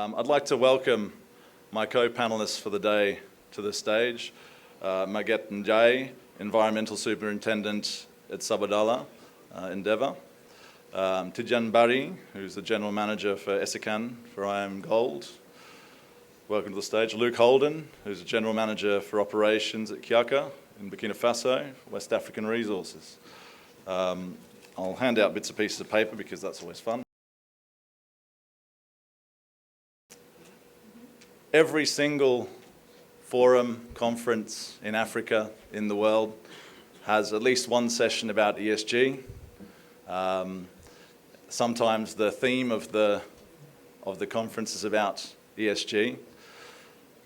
I'd like to welcome my co-panelists for the day to the stage. Maget Njay, Environmental Superintendent at Sabodala, Endeavour. Tidjane Barry, who's the General Manager for Essakane for IM Gold. Welcome to the stage. Luke Holden, who's the General Manager for Operations at Kiaka in Burkina Faso, West African Resources. I'll hand out bits and pieces of paper because that's always fun. Every single forum, conference in Africa, in the world, has at least one session about ESG. Sometimes the theme of the conference is about ESG,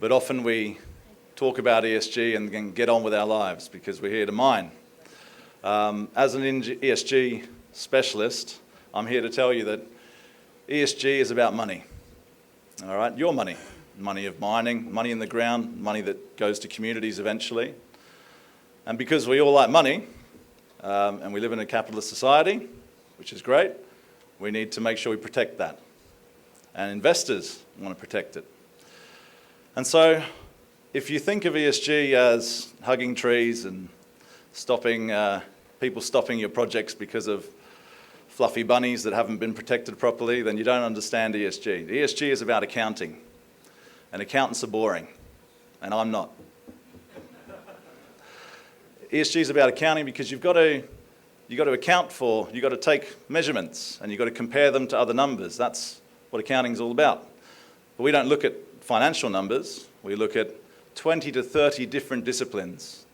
but often we talk about ESG and then get on with our lives because we're here to mine. As an ESG specialist, I'm here to tell you that ESG is about money, all right? Your money. Money of mining, money in the ground, money that goes to communities eventually. And because we all like money, and we live in a capitalist society, which is great, we need to make sure we protect that. And investors want to protect it. And so, if you think of ESG as hugging trees and stopping people stopping your projects because of fluffy bunnies that haven't been protected properly, then you don't understand ESG. ESG is about accounting. And accountants are boring, and I'm not. ESG is about accounting because you've got to account for, you've got to take measurements, and you've got to compare them to other numbers. That's what accounting is all about. But we don't look at financial numbers. We look at 20 to 30 different disciplines,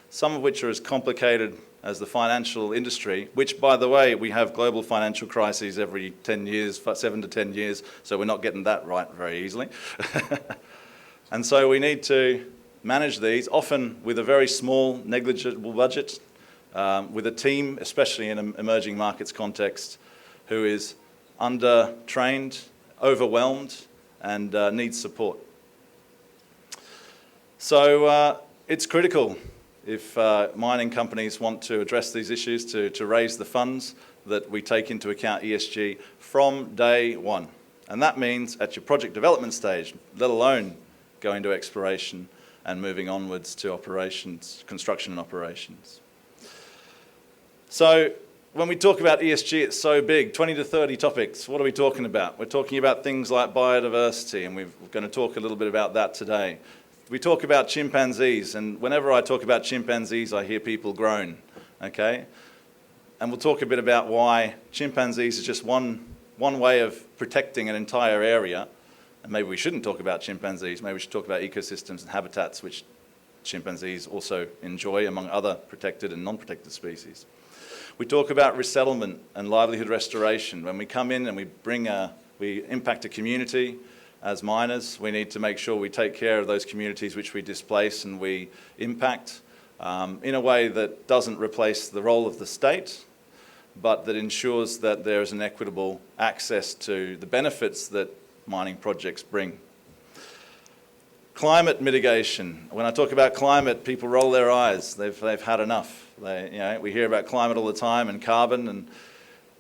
some of which are as complicated as the financial industry, which, by the way, we have global financial crises every 10 years, 7 to 10 years, so we're not getting that right very easily. And so we need to manage these, often with a very small, negligible budget, with a team, especially in an emerging markets context, who is under-trained, overwhelmed, and needs support. So it's critical if mining companies want to address these issues, to raise the funds, that we take into account ESG from day one. And that means at your project development stage, let alone going to exploration and moving onwards to operations, construction and operations. So when we talk about ESG, it's so big, 20 to 30 topics. What are we talking about? We're talking about things like biodiversity, and we're going to talk a little bit about that today. We talk about chimpanzees, and whenever I talk about chimpanzees, I hear people groan, okay? And we'll talk a bit about why chimpanzees is just one way of protecting an entire area. And maybe we shouldn't talk about chimpanzees. Maybe we should talk about ecosystems and habitats, which chimpanzees also enjoy, among other protected and non-protected species. We talk about resettlement and livelihood restoration. When we come in and we impact a community, as miners, we need to make sure we take care of those communities which we displace and we impact in a way that doesn't replace the role of the state, but that ensures that there is an equitable access to the benefits that mining projects bring. Climate mitigation. When I talk about climate, people roll their eyes. They've had enough. We hear about climate all the time and carbon,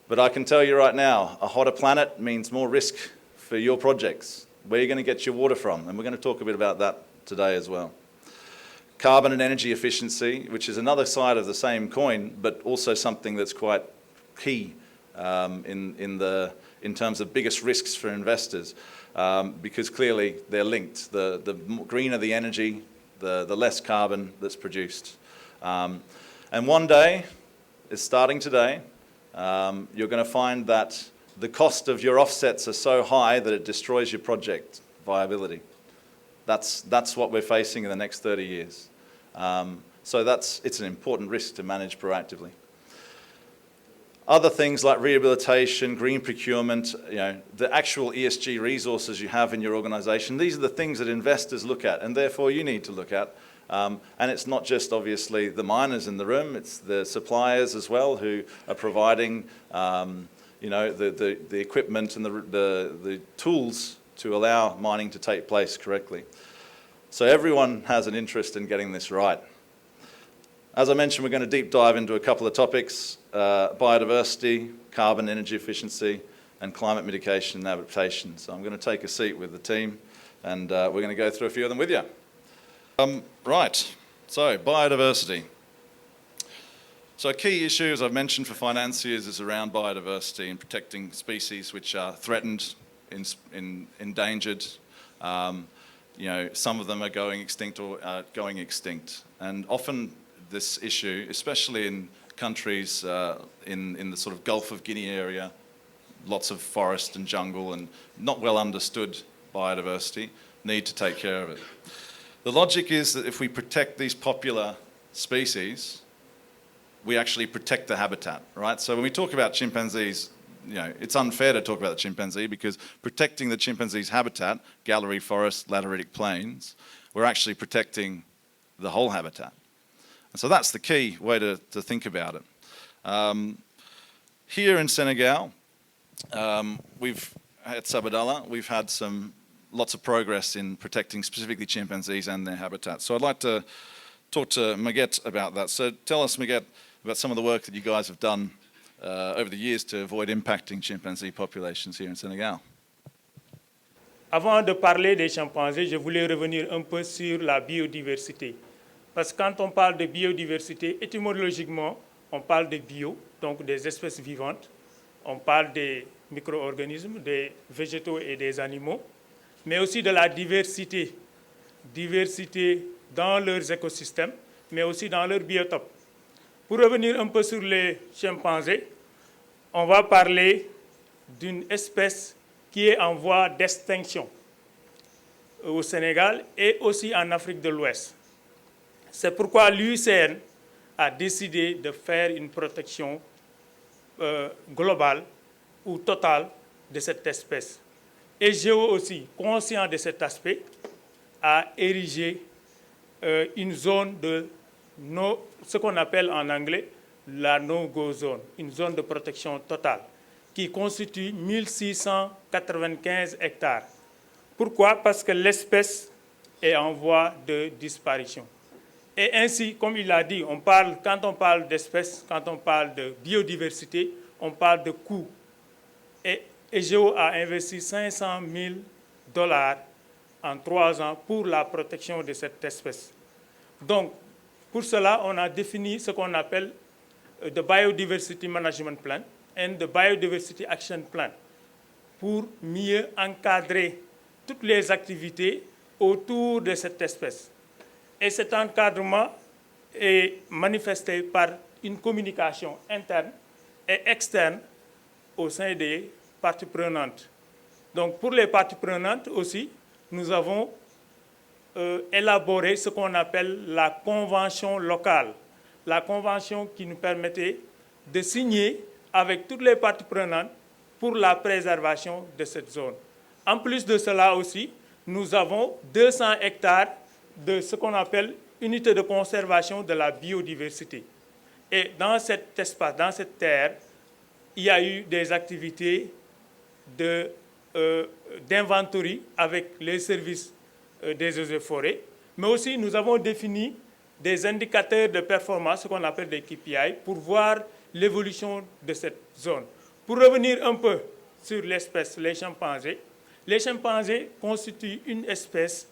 but I can tell you right now, a hotter planet means more risk for your projects. Where are you going to get your water from? And we're going to talk a bit about that today as well. Carbon and energy efficiency, which is another side of the same coin, but also something that's quite key in terms of biggest risks for investors, because clearly they're linked. The greener the energy, the less carbon that's produced. And one day, it's starting today, you're going to find that the cost of your offsets are so high that it destroys your project viability. That's what we're facing in the next 30 years. So it's an important risk to manage proactively. Other things like rehabilitation, green procurement, the actual ESG resources you have in your organisation, these are the things that investors look at, and therefore you need to look at. And it's not just obviously the miners in the room, it's the suppliers as well who are providing the equipment and the tools to allow mining to take place correctly. So everyone has an interest in getting this right. As I mentioned, we're going to deep dive into a couple of topics, biodiversity, carbon, energy efficiency, and climate mitigation and adaptation. So I'm going to take a seat with the team, and we're going to go through a few of them with you. Right, so biodiversity. So a key issue, as I've mentioned for financiers, is around biodiversity and protecting species which are threatened, endangered. Some of them are going extinct or going extinct. And often this issue, especially in countries in the sort of Gulf of Guinea area, lots of forest and jungle and not well understood biodiversity, need to take care of it. The logic is that if we protect these popular species, we actually protect the habitat, right? So when we talk about chimpanzees, it's unfair to talk about the chimpanzee because protecting the chimpanzee's habitat, gallery forest, lateritic plains, we're actually protecting the whole habitat. And so that's the key way to think about it. Here in Senegal, at Sabodala, we've had lots of progress in protecting specifically chimpanzees and their habitat. So I'd like to talk to Maguette about that. So tell us, Maguette, about some of the work that you guys have done over the years to avoid impacting chimpanzee populations here in Senegal. Avant de parler des chimpanzés, je voulais revenir un peu sur la biodiversité. Parce que quand on parle de biodiversité, étymologiquement, on parle de bio, donc des espèces vivantes. On parle des micro-organismes, des végétaux et des animaux, mais aussi de la diversité. Diversité dans leurs écosystèmes, mais aussi dans leur biotope. Pour revenir un peu sur les chimpanzés, on va parler d'une espèce qui est en voie d'extinction au Sénégal et aussi en Afrique de l'Ouest. C'est pourquoi l'UICN a décidé de faire une protection globale ou totale de cette espèce. Et Géo aussi, conscient de cet aspect, a érigé une zone de ce qu'on appelle en anglais la no-go zone, une zone de protection totale, qui constitue 1695 hectares. Pourquoi? Parce que l'espèce est en voie de disparition. Et ainsi, comme il l'a dit, quand on parle d'espèces, quand on parle de biodiversité, on parle de coûts. Et EGEO a investi $500,000 en 3 ans pour la protection de cette espèce. Donc, pour cela, on a défini ce qu'on appelle the Biodiversity Management Plan and the Biodiversity Action Plan pour mieux encadrer toutes les activités autour de cette espèce. Et cet encadrement est manifesté par une communication interne et externe au sein des parties prenantes. Donc, pour les parties prenantes aussi, nous avons élaborer ce qu'on appelle la convention locale. La convention qui nous permettait de signer avec toutes les parties prenantes pour la préservation de cette zone. En plus de cela aussi, nous avons 200 hectares de ce qu'on appelle unité de conservation de la biodiversité. Et dans cet espace, dans cette terre, il y a eu des activités d'inventory avec les services des eaux et forêts, mais aussi nous avons défini des indicateurs de performance, ce qu'on appelle des KPI, pour voir l'évolution de cette zone. Pour revenir un peu sur l'espèce, les chimpanzés constituent une espèce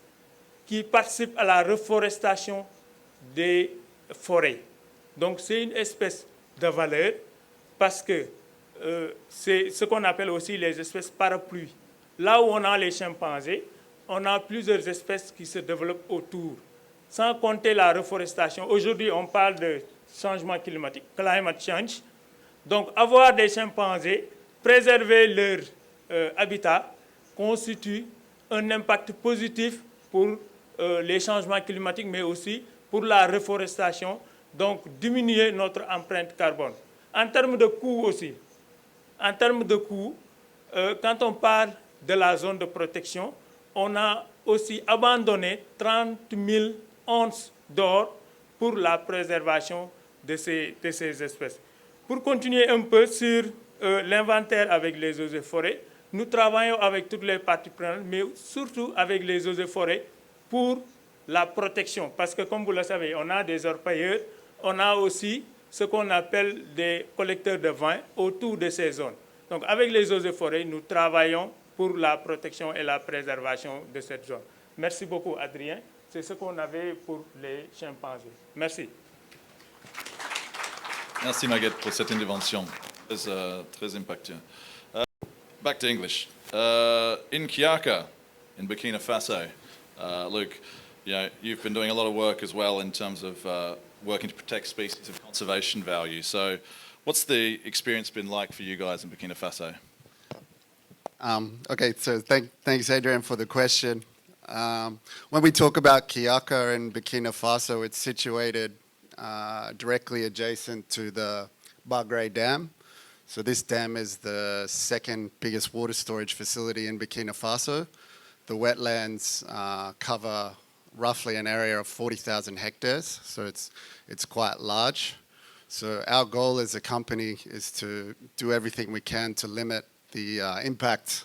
qui participe à la reforestation des forêts. Donc c'est une espèce de valeur parce que c'est ce qu'on appelle aussi les espèces parapluies. Là où on a les chimpanzés, on a plusieurs espèces qui se développent autour, sans compter la reforestation. Aujourd'hui, on parle de changement climatique, climate change. Donc, avoir des chimpanzés, préserver leur habitat, constitue un impact positif pour les changements climatiques, mais aussi pour la reforestation, donc diminuer notre empreinte carbone. En termes de coûts aussi, quand on parle de la zone de protection, on a aussi abandonné 30 000 onces d'or pour la préservation de ces espèces. Pour continuer un peu sur l'inventaire avec les eaux et forêts, nous travaillons avec toutes les parties prenantes, mais surtout avec les eaux et forêts pour la protection. Parce que comme vous le savez, on a des orpailleurs, on a aussi ce qu'on appelle des collecteurs de vin autour de ces zones. Donc avec les eaux et forêts, nous travaillons pour la protection et la préservation de cette zone. Merci beaucoup, Adrien. C'est ce qu'on avait pour les chimpanzés. Merci. Merci Maguette pour cette intervention. Très impactante. Back to English. In Kiaka, in Burkina Faso, Luke, you've been doing a lot of work as well in terms of working to protect species of conservation value. So what's the experience been like for you guys in Burkina Faso? Okay, so thanks, Adrian, for the question. When we talk about Kiaka in Burkina Faso, it's situated directly adjacent to the Bagre Dam. So this dam is the second biggest water storage facility in Burkina Faso. The wetlands cover roughly an area of 40,000 hectares, so it's quite large. So our goal as a company is to do everything we can to limit the impact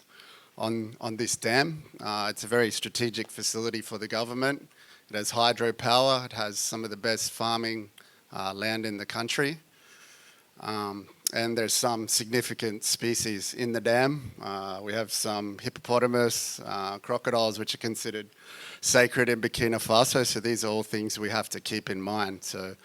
on this dam. It's a very strategic facility for the government. It has hydropower. It has some of the best farming land in the country. And there's some significant species in the dam. We have some hippopotamus, crocodiles, which are considered sacred in Burkina Faso. So these are all things we have to keep in mind. So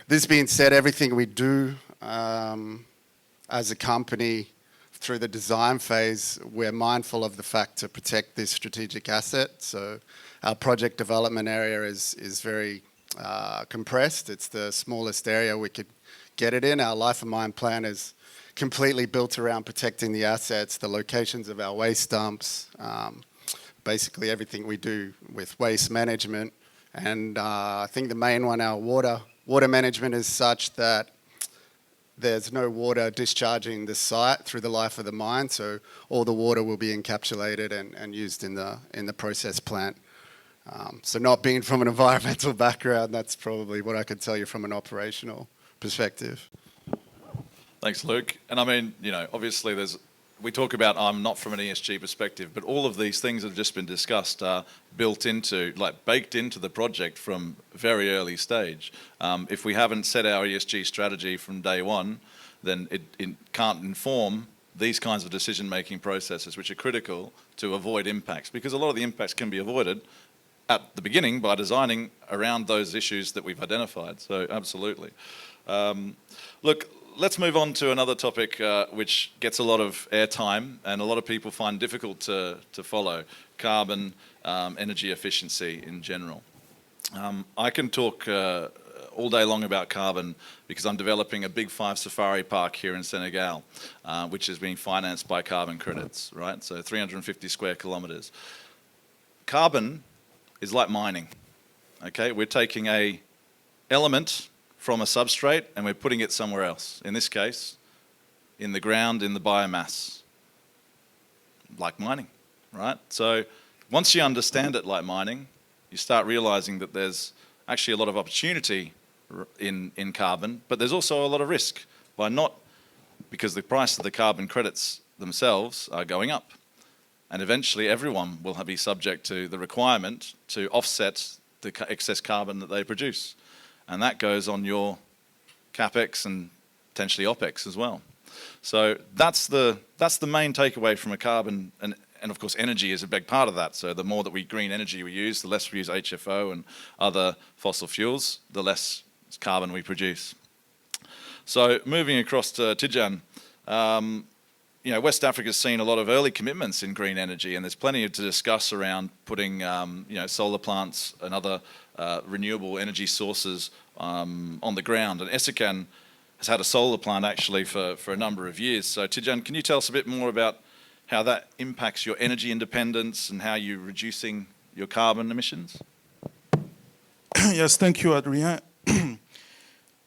this being said, everything we do as a company through the design phase, we're mindful of the fact to protect this strategic asset. So our project development area is very compressed. It's the smallest area we could get it in. Our life of mine plan is completely built around protecting the assets, the locations of our waste dumps, basically everything we do with waste management. And I think the main one, our water management is such that there's no water discharging the site through the life of the mine, so all the water will be encapsulated and used in the process plant. So not being from an environmental background, that's probably what I could tell you from an operational perspective. Thanks, Luke. And I mean, obviously we talk about I'm not from an ESG perspective, but all of these things that have just been discussed are baked into the project from very early stage. If we haven't set our ESG strategy from day one, then it can't inform these kinds of decision-making processes, which are critical to avoid impacts, because a lot of the impacts can be avoided at the beginning by designing around those issues that we've identified. So absolutely. Look, let's move on to another topic which gets a lot of airtime and a lot of people find difficult to follow: carbon, energy efficiency in general. I can talk all day long about carbon because I'm developing a big 5 safari park here in Senegal, which is being financed by carbon credits, right? So 350 square kilometers. Carbon is like mining, okay? We're taking a element from a substrate and we're putting it somewhere else. In this case, in the ground, in the biomass, like mining, right? So once you understand it like mining, you start realizing that there's actually a lot of opportunity in carbon, but there's also a lot of risk because the price of the carbon credits themselves are going up. And eventually everyone will be subject to the requirement to offset the excess carbon that they produce. And that goes on your CapEx and potentially OpEx as well. So that's the main takeaway from a carbon, and of course energy is a big part of that. So the more that green energy we use, the less we use HFO and other fossil fuels, the less carbon we produce. So moving across to Tidjane, West Africa's seen a lot of early commitments in green energy, and there's plenty to discuss around putting solar plants and other renewable energy sources on the ground. And Essakane has had a solar plant actually for a number of years. So Tidjane, can you tell us a bit more about how that impacts your energy independence and how you're reducing your carbon emissions? Yes, thank you, Adrien.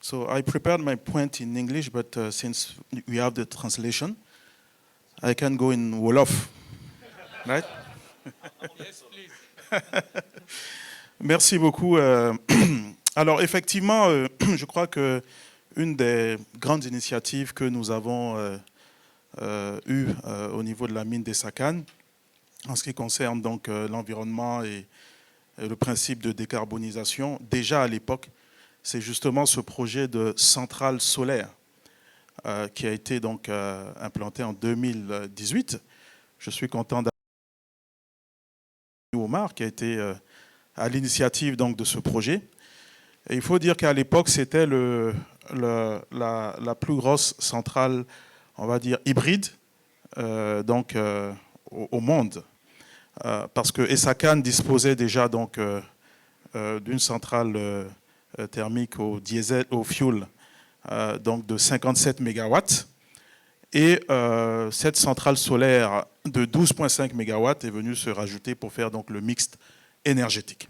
So I prepared my point in English, but since we have the translation, I can go in Wolof, right? Yes, please. Merci beaucoup. Alors effectivement, je crois que une des grandes initiatives que nous avons eues au niveau de la mine d'Essakane, en ce qui concerne donc l'environnement et le principe de décarbonisation, déjà à l'époque, c'est justement ce projet de centrale solaire. qui a été donc implanté en 2018. Je suis content d'avoir Omar qui a été à l'initiative donc de ce projet. Et il faut dire qu'à l'époque, c'était la plus grosse centrale, on va dire, hybride au monde. Parce que Essakane disposait déjà donc d'une centrale thermique au diesel, au fuel, donc de 57 MW. Et cette centrale solaire de 12,5 MW est venue se rajouter pour faire donc le mixte énergétique.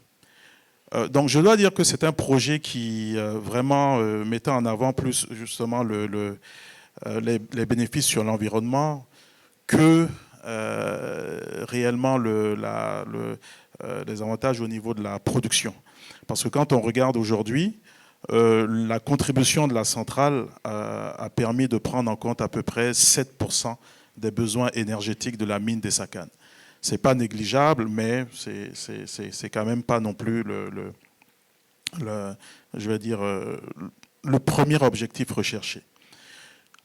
Donc je dois dire que c'est un projet qui vraiment mettait en avant plus justement les bénéfices sur l'environnement que réellement les avantages au niveau de la production. Parce que quand on regarde aujourd'hui, la contribution de la centrale a permis de prendre en compte à peu près 7% des besoins énergétiques de la mine d'Essakane. Ce n'est pas négligeable, mais c'est quand même pas non plus le premier objectif recherché.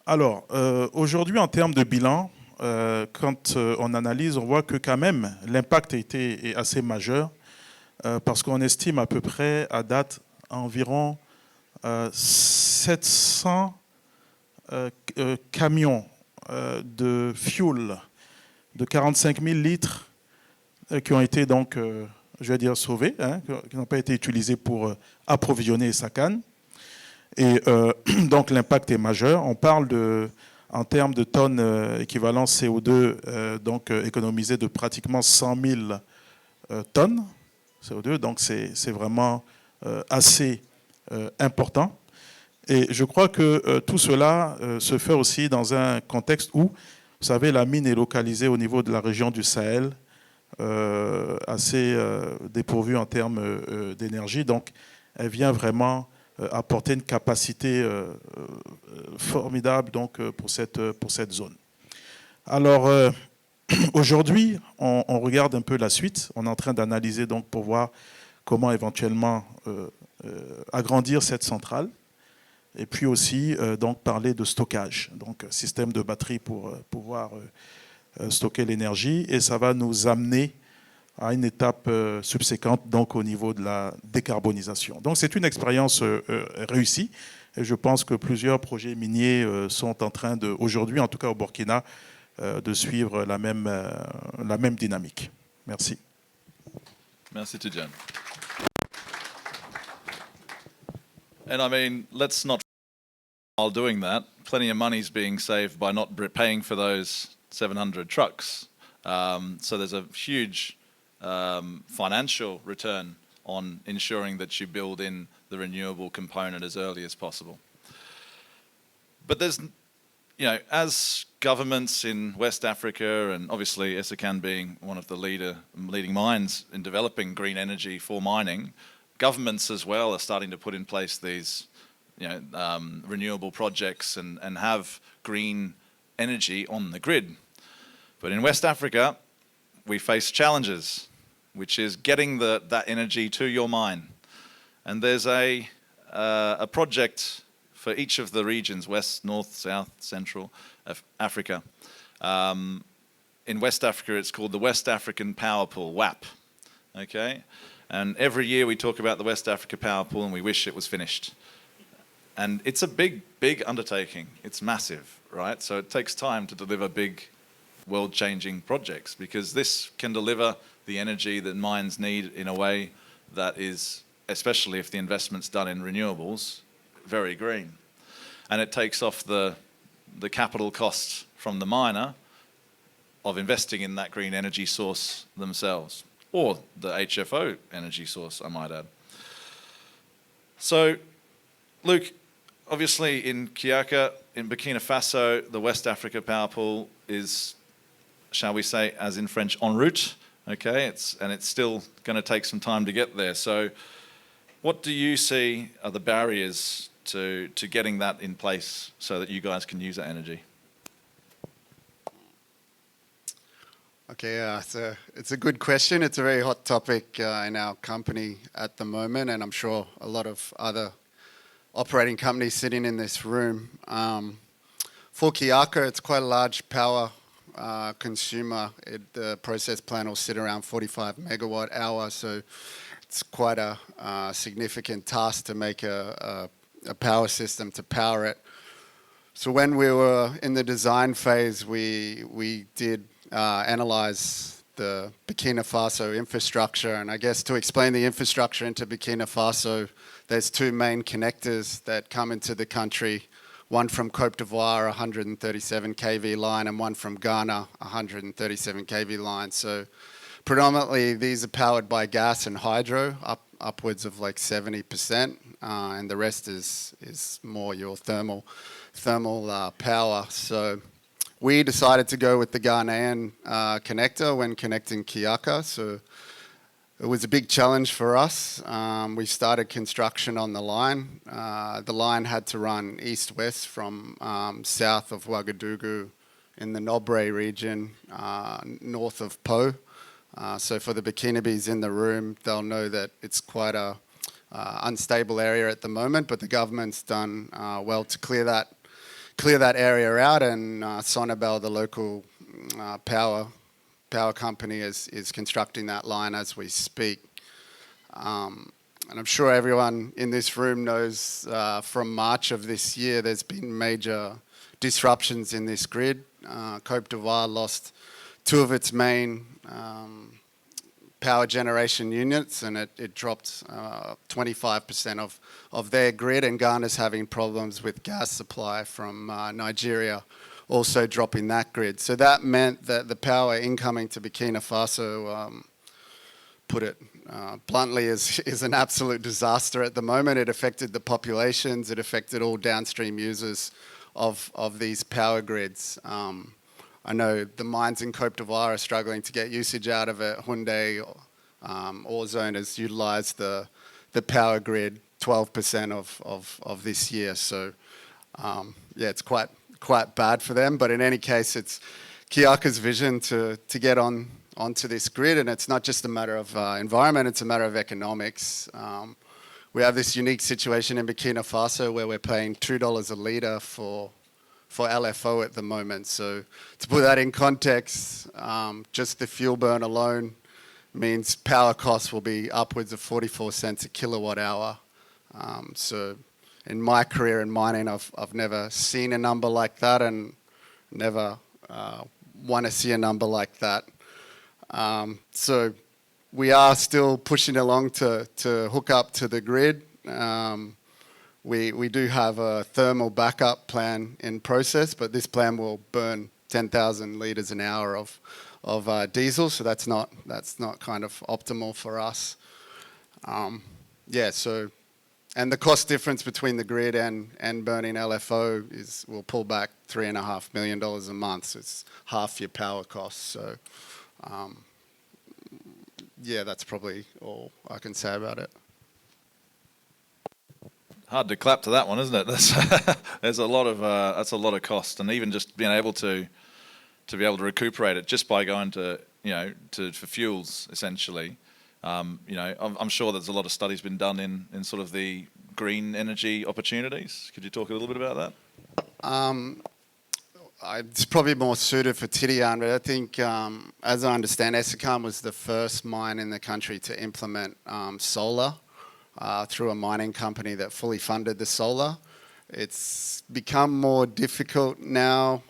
Alors, aujourd'hui, en termes de bilan, quand on analyse, on voit que quand même l'impact est assez majeur parce qu'on estime à peu près à date environ 700 camions de fuel de 45 000 litres qui ont été donc, je vais dire, sauvés, hein, qui n'ont pas été utilisés pour approvisionner Essakane. Et donc l'impact est majeur. On parle en termes de tonnes équivalent CO2 économisées de pratiquement 100 000 tonnes CO2. Donc c'est vraiment assez important. Et je crois que tout cela se fait aussi dans un contexte où, vous savez, la mine est localisée au niveau de la région du Sahel, assez dépourvue en termes d'énergie. Donc, elle vient vraiment apporter une capacité formidable donc, pour cette zone. Alors, aujourd'hui, on regarde un peu la suite. On est en train d'analyser donc pour voir comment éventuellement agrandir cette centrale. Et puis aussi donc parler de stockage, donc système de batterie pour pouvoir stocker l'énergie. Et ça va nous amener à une étape subséquente donc au niveau de la décarbonisation. Donc c'est une expérience réussie. Et je pense que plusieurs projets miniers sont en train de, aujourd'hui en tout cas au Burkina, de suivre la même dynamique. Merci. Merci, Tidjane. And I mean, let's not, while doing that, plenty of money's being saved by not paying for those 700 trucks. So there's a huge financial return on ensuring that you build in the renewable component as early as possible. But there's, as governments in West Africa, and obviously Essakane being one of the leading minds in developing green energy for mining, governments as well are starting to put in place these renewable projects and have green energy on the grid. But in West Africa, we face challenges, which is getting that energy to your mine. And there's a project for each of the regions, West, North, South, Central Africa. In West Africa, it's called the West African Power Pool, WAP. Okay? And every year we talk about the West Africa Power Pool and we wish it was finished. And it's a big, big undertaking. It's massive, right? So it takes time to deliver big, world-changing projects because this can deliver the energy that mines need in a way that is, especially if the investment's done in renewables, very green. And it takes off the capital cost from the miner of investing in that green energy source themselves, or the HFO energy source, I might add. So, Luke, obviously in Kiaka, in Burkina Faso, the West Africa Power Pool is, shall we say, as in French, en route, okay? It's still going to take some time to get there. So what do you see are the barriers to getting that in place so that you guys can use that energy? Okay, it's a good question. It's a very hot topic in our company at the moment, and I'm sure a lot of other operating companies sitting in this room. For Kiaka, it's quite a large power consumer. The process plant will sit around 45 megawatt hour, so it's quite a significant task to make a power system to power it. So when we were in the design phase, we did analyze the Burkina Faso infrastructure, and I guess to explain the infrastructure into Burkina Faso, there's two main connectors that come into the country, one from Côte d'Ivoire, 137 kV line, and one from Ghana, 137 kV line. So predominantly these are powered by gas and hydro, upwards of like 70%, and the rest is more your thermal power. So we decided to go with the Ghanaian connector when connecting Kiaka. So it was a big challenge for us. We started construction on the line. The line had to run east-west from south of Ouagadougou in the Nobre region, north of Po. So for the Burkinabés in the room, they'll know that it's quite a unstable area at the moment, but the government's done well to clear that area out, and Sonabel, the local power company, is constructing that line as we speak. And I'm sure everyone in this room knows from March of this year there's been major disruptions in this grid. Côte d'Ivoire lost two of its main power generation units, and it dropped 25% of their grid, and Ghana's having problems with gas supply from Nigeria also dropping that grid. So that meant that the power incoming to Burkina Faso, put it bluntly, is an absolute disaster at the moment. It affected the populations, it affected all downstream users of these power grids. I know the mines in Côte d'Ivoire are struggling to get usage out of it. Hyundai Ozone has utilised the power grid 12% of this year. So yeah, it's quite bad for them. But in any case, it's Kiaka's vision to get onto this grid, and it's not just a matter of environment, it's a matter of economics. We have this unique situation in Burkina Faso where we're paying $2 a litre for LFO at the moment. So to put that in context, just the fuel burn alone means power costs will be upwards of 44 cents a kilowatt hour. So in my career in mining, I've never seen a number like that, and never want to see a number like that. So we are still pushing along to hook up to the grid. We do have a thermal backup plan in process, but this plan will burn 10,000 litres an hour of diesel, so that's not kind of optimal for us. Yeah, so, and the cost difference between the grid and burning LFO will pull back $3.5 million a month, so it's half your power costs. So yeah, that's probably all I can say about it. Hard to clap to that one, isn't it? There's a lot of that's a lot of cost, and even just being able to be able to recuperate it just by going to for fuels essentially. I'm sure there's a lot of studies been done in sort of the green energy opportunities. Could you talk a little bit about that? It's probably more suited for Tidiane, but I think, as I understand, Essakane was the first mine in the country to implement solar through a mining company that fully funded the solar. It's become more difficult now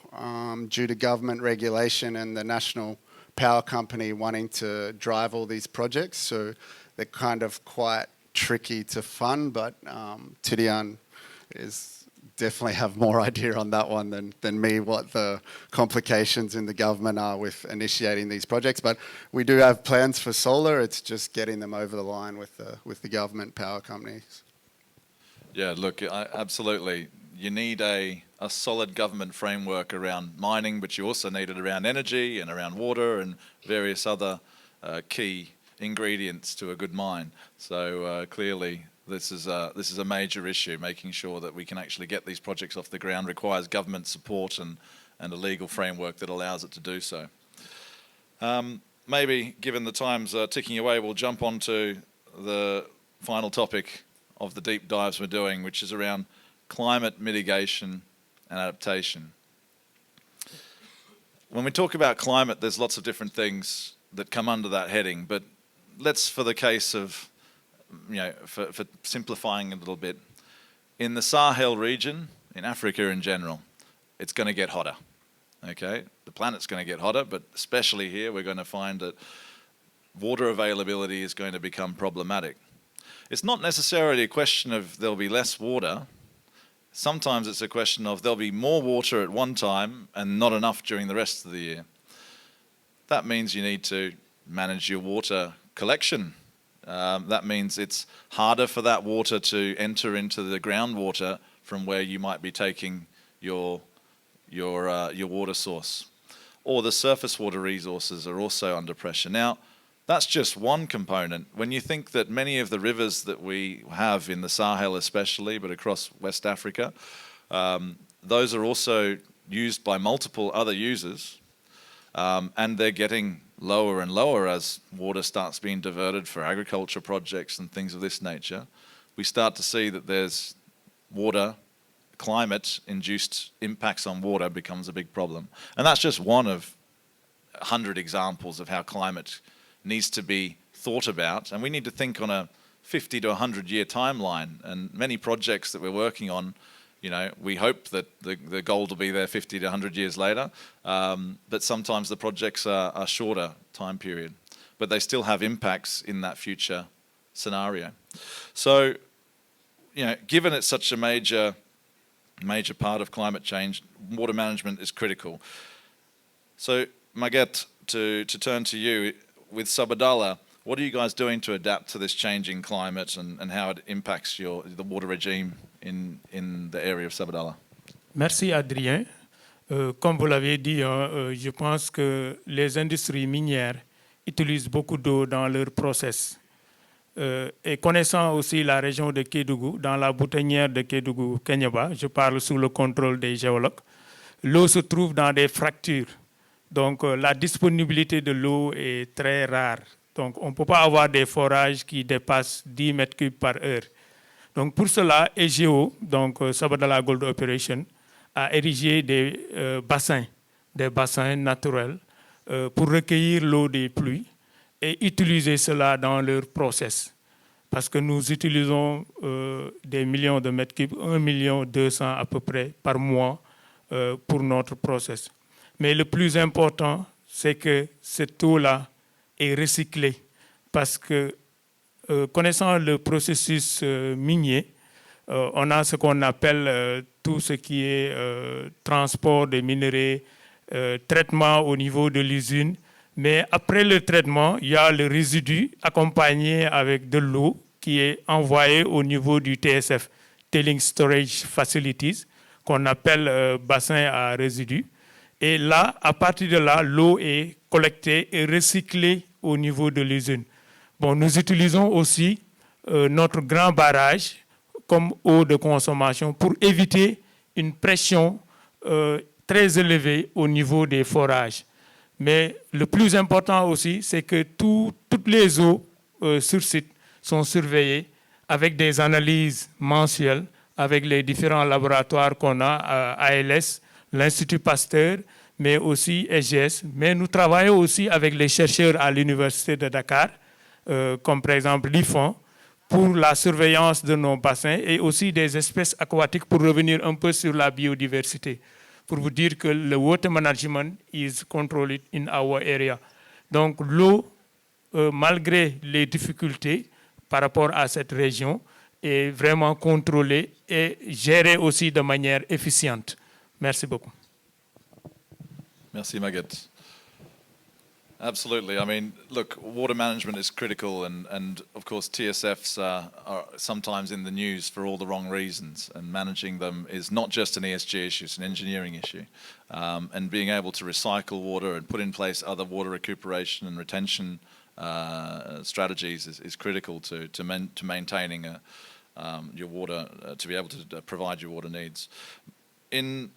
due to government regulation and the national power company wanting to drive all these projects. So they're kind of quite tricky to fund, but Tidiane definitely have more idea on that one than me, what the complications in the government are with initiating these projects. But we do have plans for solar. It's just getting them over the line with the government power companies. Yeah, look, absolutely. You need a solid government framework around mining, but you also need it around energy and around water and various other key ingredients to a good mine. So clearly, this is a major issue. Making sure that we can actually get these projects off the ground requires government support and a legal framework that allows it to do so. Maybe, given the time's ticking away, we'll jump on to the final topic of the deep dives we're doing, which is around climate mitigation and adaptation. when we talk about climate, there's lots of different things that come under that heading, but let's, for the case of, for simplifying a little bit, in the Sahel region, in Africa in general, it's going to get hotter, okay? The planet's going to get hotter, but especially here, we're going to find that water availability is going to become problematic. It's not necessarily a question of there'll be less water. Sometimes it's a question of there'll be more water at one time and not enough during the rest of the year. That means you need to manage your water collection. That means it's harder for that water to enter into the groundwater from where you might be taking your water source. Or the surface water resources are also under pressure. Now, that's just one component. When you think that many of the rivers that we have in the Sahel especially, but across West Africa, those are also used by multiple other users, and they're getting lower and lower as water starts being diverted for agriculture projects and things of this nature. We start to see that there's climate-induced impacts on water becomes a big problem. And that's just one of 100 examples of how climate needs to be thought about, and we need to think on a 50 to 100 year timeline. And many projects that we're working on, we hope that the goal will be there 50 to 100 years later, but sometimes the projects are shorter time period, but they still have impacts in that future scenario. So, given it's such a major part of climate change, water management is critical. So, Maguette, to turn to you, with Sabodala, what are you guys doing to adapt to this changing climate and how it impacts the water regime in the area of Sabodala? Merci Adrien. Comme vous l'avez dit, je pense que les industries minières utilisent beaucoup d'eau dans leur process. Et connaissant aussi la région de Kédougou, dans la boutonnière de Kédougou, Kenyaba, je parle sous le contrôle des géologues, l'eau se trouve dans des fractures. Donc la disponibilité de l'eau est très rare. Donc on ne peut pas avoir des forages qui dépassent 10 mètres cubes par heure. Donc pour cela, EGO, donc Sabodala Gold Operation, a érigé des bassins naturels pour recueillir l'eau des pluies et utiliser cela dans leur process. Parce que nous utilisons des millions de mètres cubes, 1,2 million à peu près par mois pour notre process. Mais le plus important, c'est que cette eau-là est recyclée. Parce que, connaissant le processus minier, on a ce qu'on appelle tout ce qui est transport des minerais, traitement au niveau de l'usine. Mais après le traitement, il y a le résidu accompagné avec de l'eau qui est envoyé au niveau du TSF, Tailing Storage Facilities, qu'on appelle bassin à résidus. Et là, à partir de là, l'eau est collectée et recyclée au niveau de l'usine. Bon, nous utilisons aussi notre grand barrage comme eau de consommation pour éviter une pression très élevée au niveau des forages. Mais le plus important aussi, c'est que toutes les eaux sur site sont surveillées avec des analyses mensuelles avec les différents laboratoires qu'on a à ALS, l'Institut Pasteur, mais aussi SGS. Mais nous travaillons aussi avec les chercheurs à l'Université de Dakar, comme par exemple l'IFAN, pour la surveillance de nos bassins et aussi des espèces aquatiques pour revenir un peu sur la biodiversité. Pour vous dire que le water management is controlled in our area. Donc l'eau, malgré les difficultés par rapport à cette région, est vraiment contrôlée et gérée aussi de manière efficiente. Merci beaucoup. Merci, Maguette. Absolutely. I mean, look, water management is critical, and of course TSFs are sometimes in the news for all the wrong reasons, and managing them is not just an ESG issue, it's an engineering issue. And being able to recycle water and put in place other water recuperation and retention strategies is critical to maintaining your water, to be able to provide your water needs. In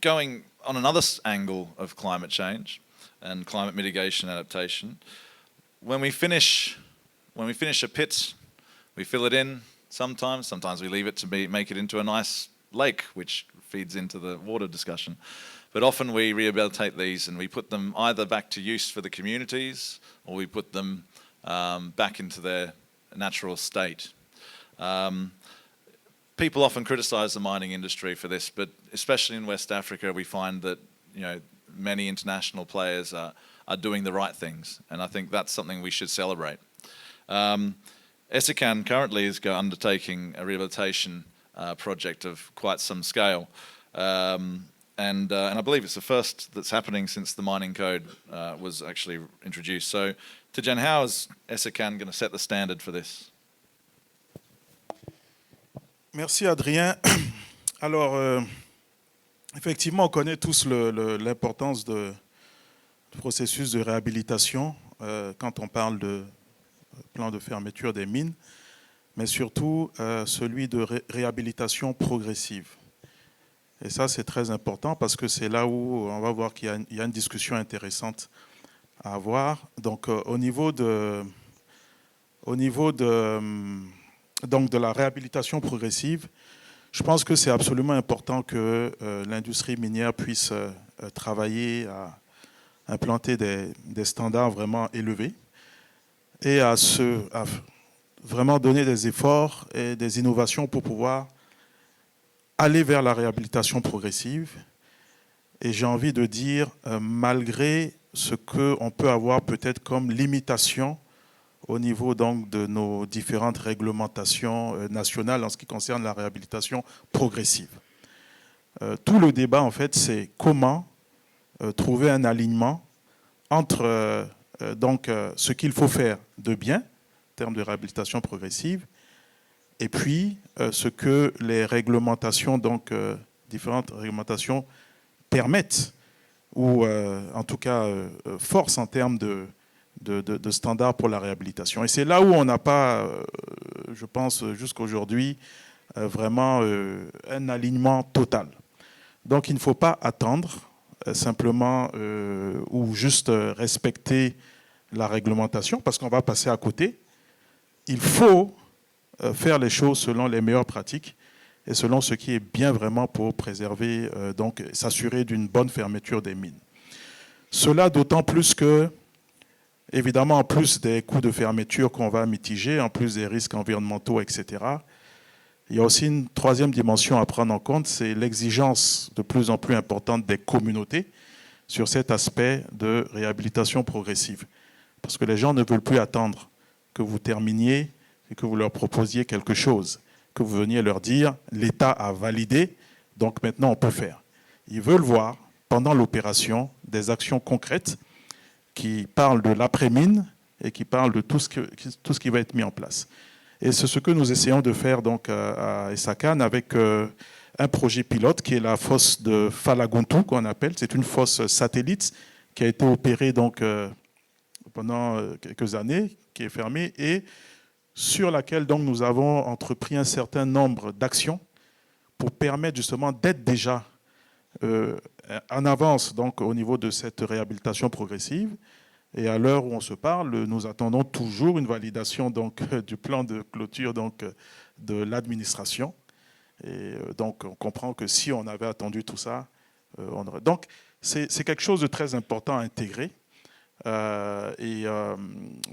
going on another angle of climate change and climate mitigation adaptation, when we finish a pit, we fill it in sometimes we leave it to make it into a nice lake, which feeds into the water discussion. But often we rehabilitate these and we put them either back to use for the communities or we put them back into their natural state. People often criticize the mining industry for this, but especially in West Africa, we find that many international players are doing the right things, and I think that's something we should celebrate. Essakane currently is undertaking a rehabilitation project of quite some scale, and I believe it's the first that's happening since the mining code was actually introduced. So, Tidjane, how is Essakane going to set the standard for this? Merci Adrien. Alors, effectivement, on connaît tous l'importance du processus de réhabilitation quand on parle de plan de fermeture des mines, mais surtout celui de réhabilitation progressive. Et ça, c'est très important parce que c'est là où on va voir qu'il y a une discussion intéressante à avoir. Donc, au niveau de la réhabilitation progressive, je pense que c'est absolument important que l'industrie minière puisse travailler à implanter des standards vraiment élevés et à vraiment donner des efforts et des innovations pour pouvoir aller vers la réhabilitation progressive. Et j'ai envie de dire, malgré ce qu'on peut avoir peut-être comme limitation au niveau donc de nos différentes réglementations nationales en ce qui concerne la réhabilitation progressive. Tout le débat, en fait, c'est comment trouver un alignement entre ce qu'il faut faire de bien, en termes de réhabilitation progressive, et puis ce que les réglementations, différentes réglementations permettent, ou en tout cas forcent en termes de standards pour la réhabilitation. Et c'est là où on n'a pas, je pense, jusqu'à aujourd'hui, vraiment un alignement total. Donc il ne faut pas attendre simplement ou juste respecter la réglementation parce qu'on va passer à côté. Il faut faire les choses selon les meilleures pratiques et selon ce qui est bien vraiment pour préserver, donc s'assurer d'une bonne fermeture des mines. Cela d'autant plus que, évidemment, en plus des coûts de fermeture qu'on va mitiger, en plus des risques environnementaux, etc., il y a aussi une troisième dimension à prendre en compte, c'est l'exigence de plus en plus importante des communautés sur cet aspect de réhabilitation progressive. Parce que les gens ne veulent plus attendre que vous terminiez et que vous leur proposiez quelque chose, que vous veniez leur dire « l'État a validé, donc maintenant on peut faire ». Ils veulent voir, pendant l'opération, des actions concrètes qui parlent de l'après-mine et qui parlent de tout ce qui va être mis en place. Et c'est ce que nous essayons de faire donc à Essakane avec un projet pilote qui est la fosse de Falagontou, qu'on appelle. C'est une fosse satellite qui a été opérée donc, pendant quelques années, qui est fermée et sur laquelle donc, nous avons entrepris un certain nombre d'actions pour permettre justement d'être déjà en avance donc, au niveau de cette réhabilitation progressive. Et à l'heure où on se parle, nous attendons toujours une validation donc, du plan de clôture donc, de l'administration. Et donc, on comprend que si on avait attendu tout ça, on aurait... Donc, c'est quelque chose de très important à intégrer et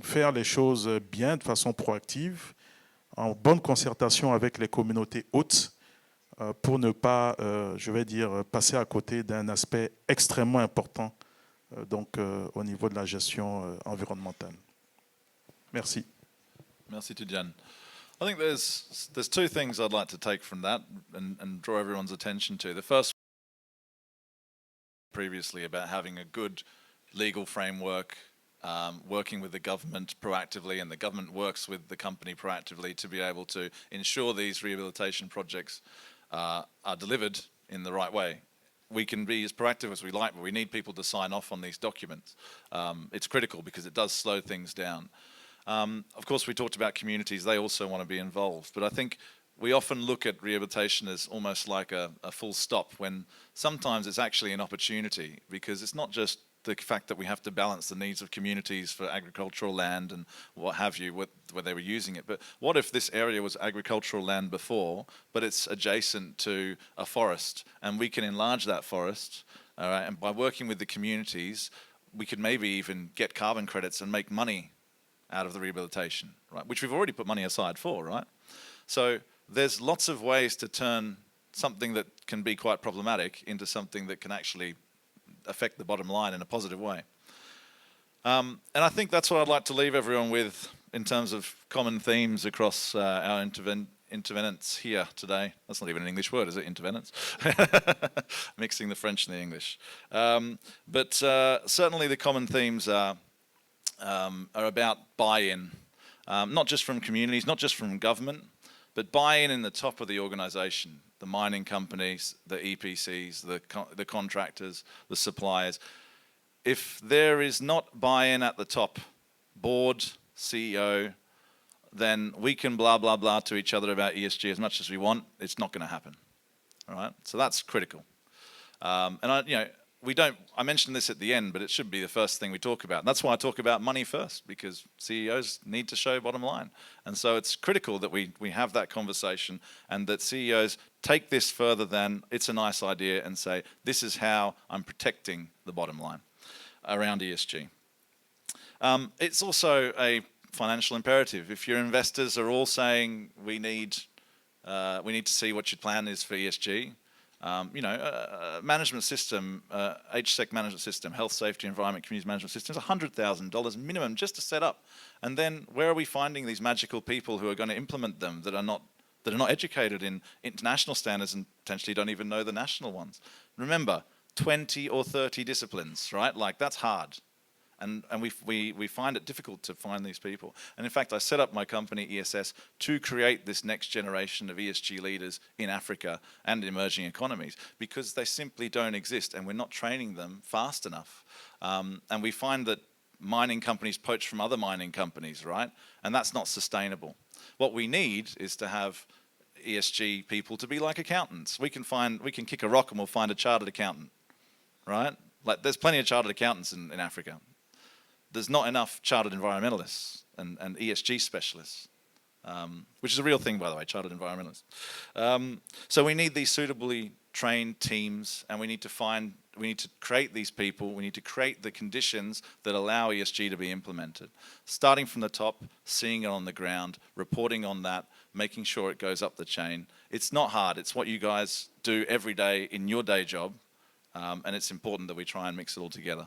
faire les choses bien, de façon proactive, en bonne concertation avec les communautés hôtes, pour ne pas, je vais dire, passer à côté d'un aspect extrêmement important donc, au niveau de la gestion environnementale. Merci. Merci, Tidjane. I think there's two things I'd like to take from that and draw everyone's attention to. The first, previously, about having a good legal framework, working with the government proactively, and the government works with the company proactively to be able to ensure these rehabilitation projects are delivered in the right way. We can be as proactive as we like, but we need people to sign off on these documents. It's critical because it does slow things down. Of course, we talked about communities. They also want to be involved. But I think we often look at rehabilitation as almost like a full stop when sometimes it's actually an opportunity because it's not just the fact that we have to balance the needs of communities for agricultural land and what have you, where they were using it. But what if this area was agricultural land before, but it's adjacent to a forest, and we can enlarge that forest, all right, and by working with the communities, we could maybe even get carbon credits and make money out of the rehabilitation, right? Which we've already put money aside for, right? So there's lots of ways to turn something that can be quite problematic into something that can actually affect the bottom line in a positive way. And I think that's what I'd like to leave everyone with in terms of common themes across our intervenants here today. That's not even an English word, is it? Intervenants? Mixing the French and the English. But certainly the common themes are about buy-in, not just from communities, not just from government, but buy-in in the top of the organization, the mining companies, the EPCs, the contractors, the suppliers. If there is not buy-in at the top, board, CEO, then we can blah, blah, blah to each other about ESG as much as we want. It's not going to happen, all right? So that's critical. I mentioned this at the end, but it should be the first thing we talk about. And that's why I talk about money first, because CEOs need to show bottom line. And so it's critical that we have that conversation and that CEOs take this further than it's a nice idea and say, this is how I'm protecting the bottom line around ESG. It's also a financial imperative. If your investors are all saying we need to see what your plan is for ESG, management system, HSEC management system, health, safety, environment, community management system is $100,000 minimum just to set up. And then where are we finding these magical people who are going to implement them that are not educated in international standards and potentially don't even know the national ones? Remember, 20 or 30 disciplines, right? Like, that's hard. And we find it difficult to find these people. And in fact, I set up my company, ESS, to create this next generation of ESG leaders in Africa and emerging economies, because they simply don't exist, and we're not training them fast enough. And we find that mining companies poach from other mining companies, right? And that's not sustainable. What we need is to have ESG people to be like accountants. We can kick a rock and we'll find a chartered accountant, right? Like, there's plenty of chartered accountants in Africa. There's not enough chartered environmentalists and ESG specialists, which is a real thing, by the way, chartered environmentalists. So we need these suitably trained teams, and we need to create these people. We need to create the conditions that allow ESG to be implemented. Starting from the top, seeing it on the ground, reporting on that, making sure it goes up the chain. It's not hard. It's what you guys do every day in your day job, and it's important that we try and mix it all together.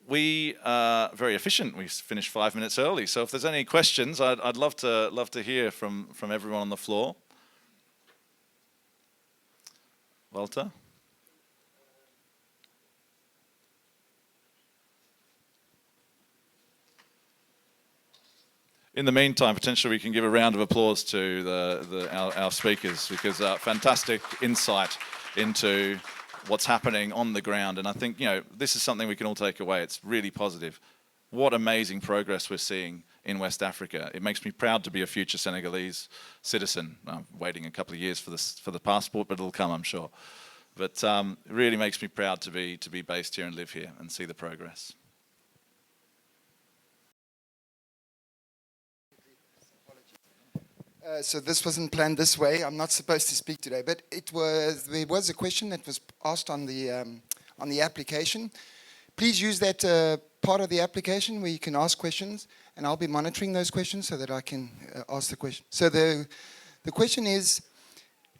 We are very efficient. We finished 5 minutes early. So if there's any questions, I'd love to hear from everyone on the floor. Walter? In the meantime, potentially we can give a round of applause to our speakers, because fantastic insight into what's happening on the ground. And I think, this is something we can all take away. It's really positive. What amazing progress we're seeing in West Africa. It makes me proud to be a future Senegalese citizen. I'm waiting a couple of years for the passport, but it'll come, I'm sure. But it really makes me proud to be based here and live here and see the progress. So this wasn't planned this way. I'm not supposed to speak today, but there was a question that was asked on the application. Please use that part of the application where you can ask questions, and I'll be monitoring those questions so that I can ask the question. So the question is,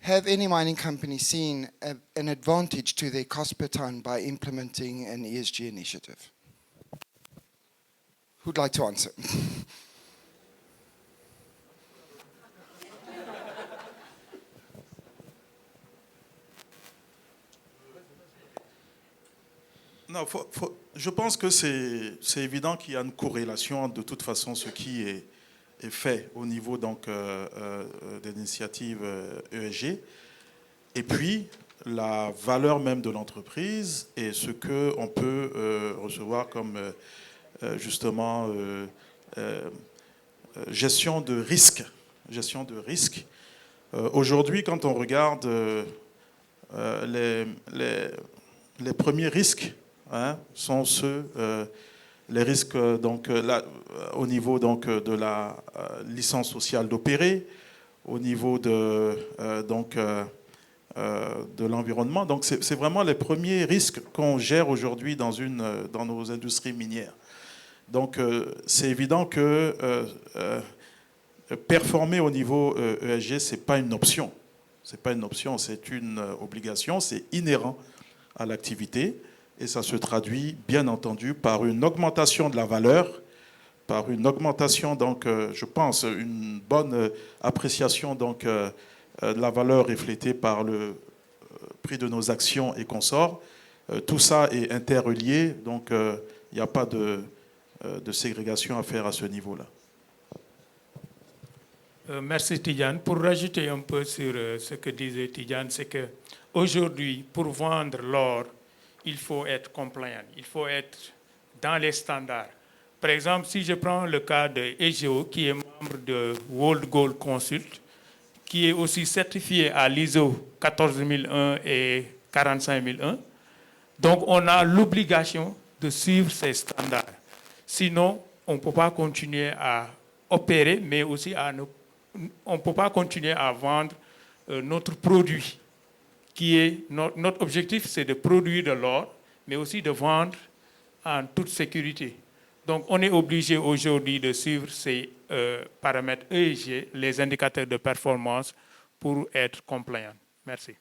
have any mining company seen an advantage to their cost per ton by implementing an ESG initiative? Who'd like to answer? Non, je pense que c'est évident qu'il y a une corrélation entre, de toute façon, ce qui est fait au niveau donc, des initiatives ESG et puis la valeur même de l'entreprise et ce qu'on peut recevoir comme justement gestion de risque. Aujourd'hui, quand on regarde les premiers risques sont ceux, les risques donc, au niveau donc, de la licence sociale d'opérer, au niveau de l'environnement. Donc c'est vraiment les premiers risques qu'on gère aujourd'hui dans nos industries minières. Donc c'est évident que performer au niveau ESG, ce n'est pas une option. Ce n'est pas une option, c'est une obligation, c'est inhérent à l'activité et ça se traduit bien entendu par une augmentation de la valeur, par une augmentation, donc je pense, une bonne appréciation donc, de la valeur reflétée par le prix de nos actions et consorts. Tout ça est interrelié, donc il n'y a pas de ségrégation à faire à ce niveau-là. Merci Tidjane. Pour rajouter un peu sur ce que disait Tidjane, c'est qu'aujourd'hui, pour vendre l'or, il faut être compliant, il faut être dans les standards. Par exemple, si je prends le cas de EGO, qui est membre de World Gold Consult, qui est aussi certifié à l'ISO 14001 et 45001, donc on a l'obligation de suivre ces standards. Sinon, on ne peut pas continuer à opérer, mais aussi on ne peut pas continuer à vendre notre produit, qui est notre objectif, c'est de produire de l'or, mais aussi de vendre en toute sécurité. Donc, on est obligé aujourd'hui de suivre ces paramètres ESG, les indicateurs de performance, pour être compliant. Merci.